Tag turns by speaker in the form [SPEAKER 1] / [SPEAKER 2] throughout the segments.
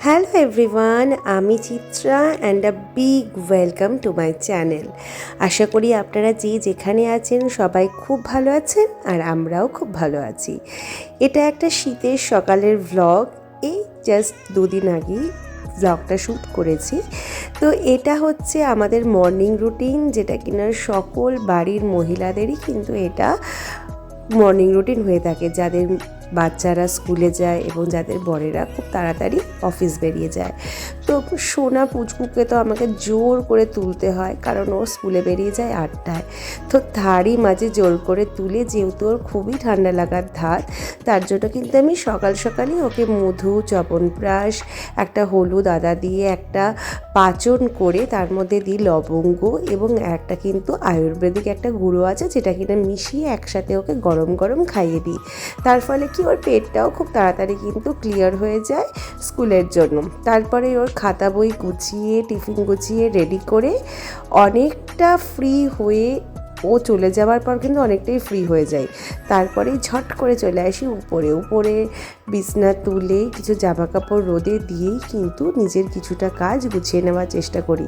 [SPEAKER 1] Hello everyone, আমি Chitra and a big welcome to my channel. আশা করি আপনারা যেখানে আছেন সবাই খুব ভালো আছেন আর আমরাও খুব ভালো আছি। এটা একটা শীতের সকালের ভ্লগ। এই জাস্ট দুদিন আগেই ভ্লগটা শ্যুট করেছি। তো এটা হচ্ছে আমাদের মর্নিং রুটিন, যেটা কিনা সকল বাড়ির মহিলাদেরই কিন্তু এটা মর্নিং রুটিন হয়ে থাকে, যাদের বাচ্চারা স্কুলে যায় এবং যাদের বরেরা খুব তাড়াতাড়ি অফিস বেরিয়ে যায়। তো সোনা পুচকুকে তো আমাকে জোর করে তুলতে হয়, কারণ ও স্কুলে বেরিয়ে যায় 8টায়। তো তারই মাঝে জোর করে তুলে, যেহেতু ওর খুবই ঠান্ডা লাগার ধাত, তার জন্য কিন্তু আমি সকাল সকালই ওকে মধু, চ্যবনপ্রাশ, একটা হলুদ আদা দিয়ে একটা পাচন করে তার মধ্যে দিই লবঙ্গ এবং একটা কিন্তু আয়ুর্বেদিক একটা গুঁড়ো আছে, যেটা কিনা মিশিয়ে একসাথে ওকে গরম গরম খাইয়ে দিই। তার ফলে কি ওর পেটটাও খুব তাড়াতাড়ি কিন্তু ক্লিয়ার হয়ে যায় স্কুলের জন্য। তারপরে ওর খাতা বই গুছিয়ে, টিফিন গুছিয়ে রেডি করে অনেকটা ফ্রি হয়ে ও চলে যাওয়ার পর কিন্তু অনেকটাই ফ্রি হয়ে যায়। তারপরেই ঝট করে চলে আসি উপরে বিছনা তুলে কিছু জামা কাপড় রোদে দিয়েই কিন্তু নিজের কিছুটা কাজ গুছিয়ে নেওয়ার চেষ্টা করি।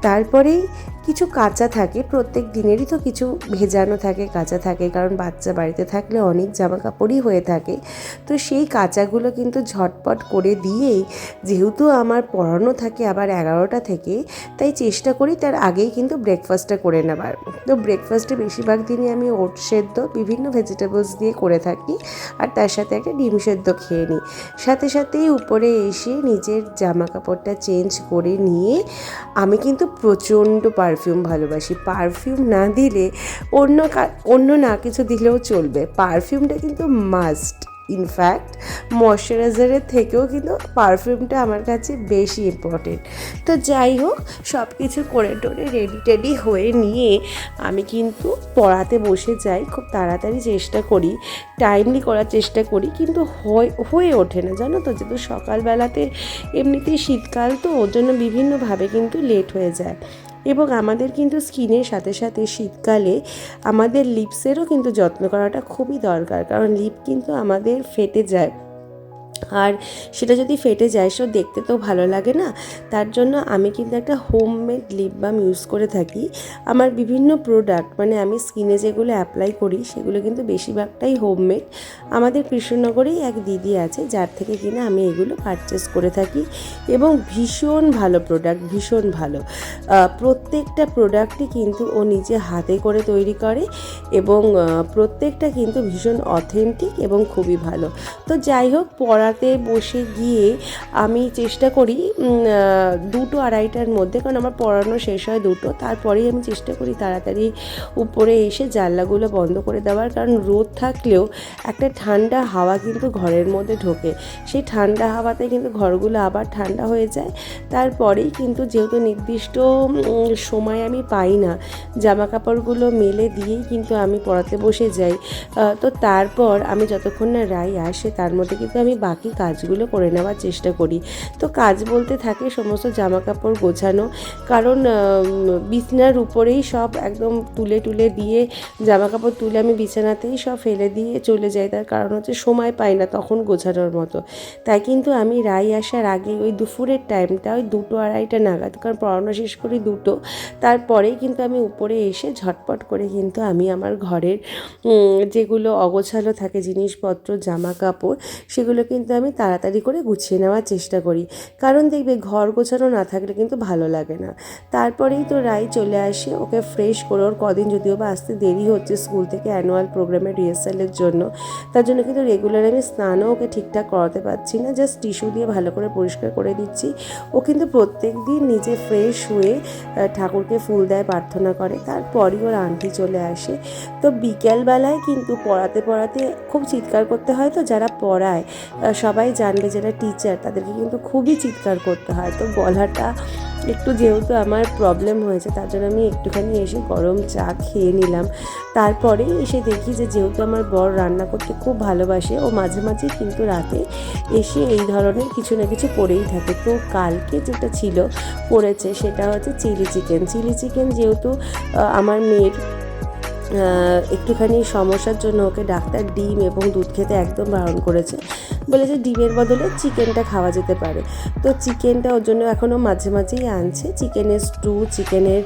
[SPEAKER 1] তারপরেই কিছু কাঁচা থাকে, প্রত্যেক দিনেরই তো কিছু ভেজানো থাকে, কাঁচা থাকে, কারণ বাচ্চা বাড়িতে থাকলে অনেক জামা কাপড়ই হয়ে থাকে। তো সেই কাঁচাগুলো কিন্তু ঝটপট করে দিয়েই, যেহেতু আমার পড়ানো থাকে আবার 11টা থেকে, তাই চেষ্টা করি তার আগেই কিন্তু ব্রেকফাস্টটা করে নেবার। তো ব্রেকফাস্টে বেশিরভাগ দিনই আমি ওট সেদ্ধ বিভিন্ন ভেজিটেবলস দিয়ে করে থাকি, আর তার সাথে একটা ডিম সেদ্ধ খেয়ে নিই। সাথেই উপরে এসে নিজের জামা কাপড়টা চেঞ্জ করে নিয়ে, আমি কিন্তু প্রচণ্ড পারফিউম ভালোবাসি। পারফিউম না দিলে অন্য না কিছু দিলেও চলবে, পারফিউমটা কিন্তু মাস্ট। ইনফ্যাক্ট ময়শ্চারাইজারের থেকেও কিন্তু পারফিউমটা আমার কাছে বেশি ইম্পর্টেন্ট। তো যাই হোক, সব কিছু করে টোরে রেডি হয়ে নিয়ে আমি কিন্তু পড়াতে বসে যাই। খুব তাড়াতাড়ি চেষ্টা করি, টাইমলি করার চেষ্টা করি, কিন্তু হয়ে ওঠে না, জানো তো। যেহেতু সকালবেলাতে এমনিতেই শীতকাল, তো ওর জন্য বিভিন্নভাবে কিন্তু লেট হয়ে যায়। এবং আমাদের কিন্তু স্কিনের সাথে সাথে শীতকালে আমাদের লিপসেরও কিন্তু যত্ন করাটা খুবই দরকার, কারণ লিপ কিন্তু আমাদের ফেটে যায়, আর সেটা যদি ফেটে যায় সে দেখতে তো ভালো লাগে না। তার জন্য আমি কিন্তু একটা হোমমেড লিপ বাম ইউজ করে থাকি। আমার বিভিন্ন প্রোডাক্ট, মানে আমি স্কিনে যেগুলো অ্যাপ্লাই করি সেগুলো কিন্তু বেশিরভাগটাই হোমমেড। আমাদের কৃষ্ণনগরেই এক দিদি আছে, যার থেকে কিনা আমি এগুলো পারচেস করে থাকি, এবং ভীষণ ভালো প্রোডাক্ট, ভীষণ ভালো। প্রত্যেকটা প্রোডাক্টই কিন্তু ও নিজে হাতে করে তৈরি করে, এবং প্রত্যেকটা কিন্তু ভীষণ অথেন্টিক এবং খুবই ভালো। তো যাই হোক, পড়াতে বসে গিয়ে আমি চেষ্টা করি 2-2:30টার মধ্যে, কারণ আমার পড়ানো শেষ হয় 2টো, তারপরেই আমি চেষ্টা করি তাড়াতাড়ি উপরে এসে জানলাগুলো বন্ধ করে দেওয়ার, কারণ রোদ থাকলেও একটা ঠান্ডা হাওয়া কিন্তু ঘরের মধ্যে ঢোকে। সেই ঠান্ডা হাওয়াতে কিন্তু ঘরগুলো আবার ঠান্ডা হয়ে যায়। তারপরেই কিন্তু, যেহেতু নির্দিষ্ট সময় আমি পাই না, জামা কাপড়গুলো মেলে দিয়েই কিন্তু আমি পড়াতে বসে যাই। তো তারপর আমি যতক্ষণ না রাই আসে, তার মধ্যে কিন্তু আমি বাকি কাজগুলো করে নেওয়ার চেষ্টা করি। তো কাজ বলতে থাকে সমস্ত জামা কাপড় গোছানো, কারণ বিছানার উপরেই সব একদম তুলে দিয়ে, জামা কাপড় তুলে আমি বিছানাতেই সব ফেলে দিয়ে চলে যাই। তার কারণ হচ্ছে সময় পাই না তখন গোছানোর মতো। তাই কিন্তু আমি রাই আসার আগে ওই দুপুরের টাইমটা, ওই 2-2:30 নাগাদ, কারণ পড়ানো শেষ করি 2টো, তারপরেই কিন্তু আমি উপরে এসে ঝটপট করে কিন্তু আমি আমার ঘরের যেগুলো অগোছালো থাকে জিনিসপত্র, জামা কাপড়, সেগুলো কিন্তু আমি তাড়াতাড়ি করে গুছিয়ে নেওয়ার চেষ্টা করি, কারণ দেখবে ঘর গোছানো না থাকলে কিন্তু ভালো লাগে না। তারপরেই তো রাই চলে আসে, ওকে ফ্রেশ করে, ওর কদিন যদিও বা আসতে দেরি হচ্ছে স্কুল থেকে অ্যানুয়াল প্রোগ্রামের রিহার্সালের জন্য, তার জন্য কিন্তু রেগুলার আমি স্নানও ওকে ঠিকঠাক করাতে পারছি না, জাস্ট টিস্যু দিয়ে ভালো করে পরিষ্কার করে দিচ্ছি। ও কিন্তু প্রত্যেক দিন নিজে ফ্রেশ হয়ে ঠাকুরকে ফুল দেয়, প্রার্থনা করে, তারপরই ওর আন্টি চলে আসে। তো বিকেলবেলায় কিন্তু পড়াতে খুব চিৎকার করতে হয়। তো যারা পড়ায় সবাই জানবে, যারা টিচার, তাদেরকে কিন্তু খুবই চিৎকার করতে হয়। তো গলাটা একটু যেহেতু আমার প্রবলেম হয়েছে, তার জন্য আমি একটুখানি এসে গরম চা খেয়ে নিলাম। তারপরে এসে দেখি যে, যেহেতু আমার বর রান্না করতে খুব ভালোবাসে, ও মাঝে মাঝে কিন্তু রাতে এসে এই ধরনের কিছু না কিছু করেই থাকে। তো কালকে যেটা করেছে সেটা হচ্ছে চিলি চিকেন। যেহেতু আমার মেয়ের একটুখানি সমস্যার জন্য ওকে ডাক্তার ডিম এবং দুধ খেতে একদম বারণ করেছে। বলেছে ডিমের বদলে চিকেনটা খাওয়া যেতে পারে। তো চিকেনটা ওর জন্য এখনও মাঝে মাঝেই আনছে, চিকেনের স্টু, চিকেনের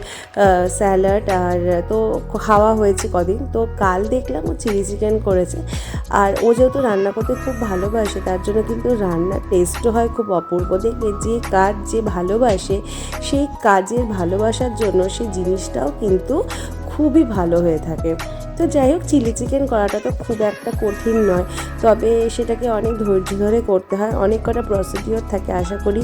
[SPEAKER 1] স্যালাড, আর তো খাওয়া হয়েছে কদিন। তো কাল দেখলাম ও চিলি চিকেন করেছে। আর ও যেহেতু রান্না করতে খুব ভালোবাসে, তার জন্য কিন্তু রান্নার টেস্টও হয় খুব অপূর্ব। দেখবে যে কাজ যে ভালোবাসে, সেই কাজের ভালোবাসার জন্য সেই জিনিসটাও কিন্তু খুবই ভালো হয়ে থাকে। তো যাই হোক, চিলি চিকেন করাটা তো খুব একটা কঠিন নয়, তবে সেটাকে অনেক ধৈর্য ধরে করতে হয়, অনেক কটা প্রসিডিওর থাকে, আশা করি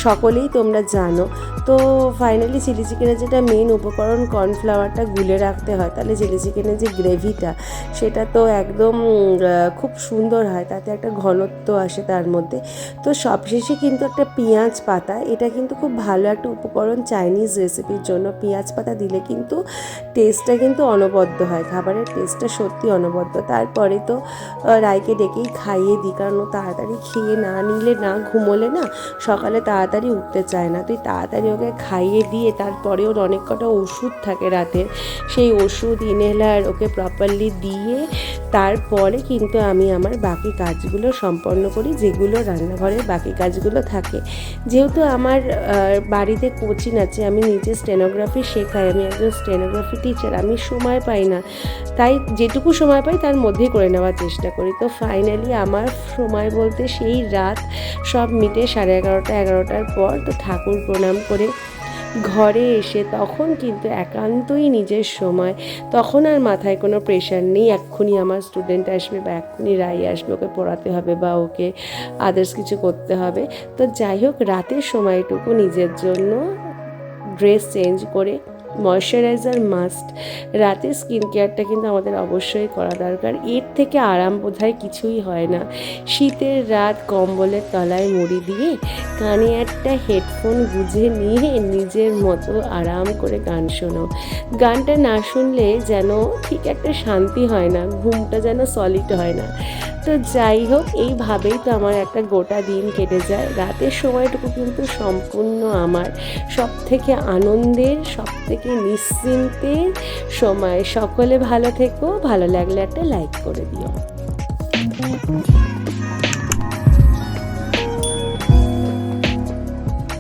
[SPEAKER 1] সকলেই তোমরা জানো। তো ফাইনালি চিলি চিকেনের যেটা মেন উপকরণ, কর্নফ্লাওয়ারটা গুলে রাখতে হয়, তাহলে চিলি চিকেনের যে গ্রেভিটা সেটা তো একদম খুব সুন্দর হয়, তাতে একটা ঘনত্ব আসে তার মধ্যে। তো সবশেষে কিন্তু একটা পেঁয়াজ পাতা, এটা কিন্তু খুব ভালো একটা উপকরণ চাইনিজ রেসিপির জন্য। পেঁয়াজ পাতা দিলে কিন্তু টেস্টটা কিন্তু অনবদ্য হয়, খাবারের টেস্টটা সত্যি অনবদ্য। তারপরে তো রায়কে ডেকেই খাইয়ে দিই, কারণ ও তাড়াতাড়ি খেয়ে না নিলে, না ঘুমোলে না সকালে তাড়াতাড়ি উঠতে চায় না। তুই তাড়াতাড়ি ওকে খাইয়ে দিয়ে তারপরে ওর অনেক কটা ওষুধ থাকে রাতের, সেই ওষুধ ইনহেলার ওকে প্রপারলি দিয়ে তারপরে কিন্তু আমি আমার বাকি কাজগুলো সম্পন্ন করি, যেগুলো রান্নাঘরের বাকি কাজগুলো থাকে। যেহেতু আমার বাড়িতে কোচিং আছে, আমি নিজে স্টেনোগ্রাফি শেখাই, আমি একজন স্টেনোগ্রাফি টিচার, আমি সময় পাই না, তাই যেটুকু সময় পাই তার মধ্যেই করে নেওয়ার চেষ্টা করি। তো ফাইনালি আমার সময় বলতে সেই রাত সব মিটে 11:30 11টার পর তো ঠাকুর প্রণাম করে ঘরে এসে তখন কিন্তু একান্তই নিজের সময়, তখন আর মাথায় কোনো প্রেশার নেই এক্ষুনি আমার স্টুডেন্ট আসবে বা এক্ষুনি রাই আসবে, ওকে পড়াতে হবে বা ওকে আদার্স কিছু করতে হবে। তো যাই হোক, রাতের সময়টুকু নিজের জন্য ড্রেস চেঞ্জ করে, ময়শ্চারাইজার মাস্ট, রাতে স্কিন কেয়ারটা কিন্তু আমাদের অবশ্যই করা দরকার। এর থেকে আরাম বোধহয় কিছুই হয় না। শীতের রাত কম্বলের তলায় মুড়ি দিয়ে কানে একটা হেডফোন গুঁজে নিয়ে নিজের মতো আরাম করে গান শোনো। গানটা না শুনলে যেন ঠিক একটা শান্তি হয় না, ঘুমটা যেন সলিড হয় না। তো যাই হোক, এইভাবেই তো আমার একটা গোটা দিন কেটে যায়। রাতের সময়টুকু কিন্তু সম্পূর্ণ আমার সব থেকে আনন্দের, সব থেকে নিশ্চিন্তের সময়। সকলে ভালো থেকো, ভালো লাগলে একটা লাইক করে দিও।